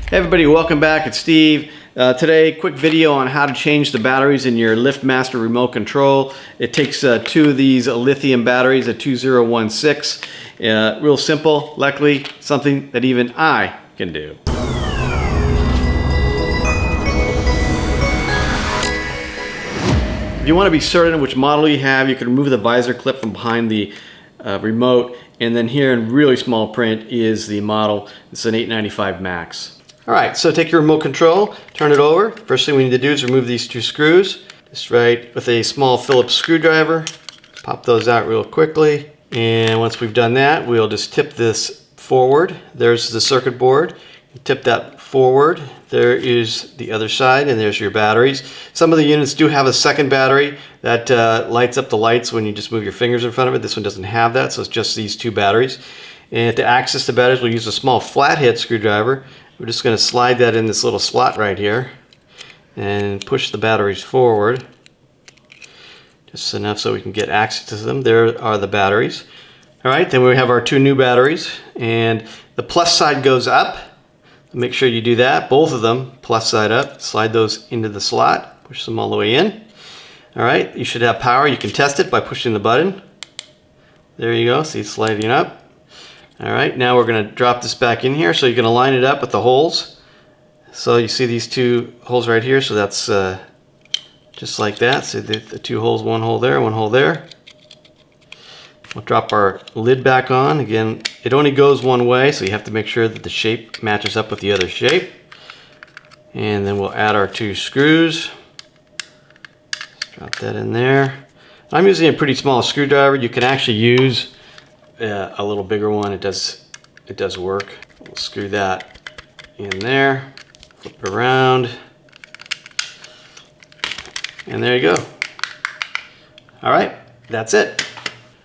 Hey everybody, welcome back. It's Steve. Today, quick video on how to change the batteries in your Liftmaster remote control. It takes two of these lithium batteries, a 2016. Real simple, luckily something that even I can do. If you want to be certain which model you have, you can remove the visor clip from behind the remote, and then here in really small print is the model. It's an 895 Max. Alright, so take your remote control, turn it over. First thing we need to do is remove these two screws. Just right with a small Phillips screwdriver. Pop those out real quickly. And once we've done that, we'll just tip this forward. There's the circuit board. You tip that forward. There is the other side, and there's your batteries. Some of the units do have a second battery that lights up the lights when you just move your fingers in front of it. This one doesn't have that, so it's just these two batteries. And to access the batteries, we'll use a small flathead screwdriver. We're just going to slide that in this little slot right here and push the batteries forward just enough so we can get access to them. There are the batteries. Alright, then we have our two new batteries, and the plus side goes up. Make sure you do that, both of them plus side up. Slide those into the slot, push them all the way in. Alright, you should have power. You can test it by pushing the button. There you go, see it's sliding up. Alright, now we're going to drop this back in here so you can align it up with the holes. So you see these two holes right here, so that's just like that. So the two holes, one hole there, one hole there. We'll drop our lid back on. Again, it only goes one way, so you have to make sure that the shape matches up with the other shape. And then we'll add our two screws. Drop that in there. I'm using a pretty small screwdriver. You can actually use a little bigger one. It does work. We'll screw that in there, flip it around, and there you go. All right, that's it.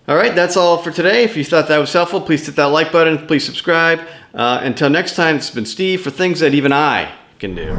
All right, that's all for today. If you thought that was helpful, please hit that like button. Please subscribe. Until next time, it's been Steve for things that even I can do.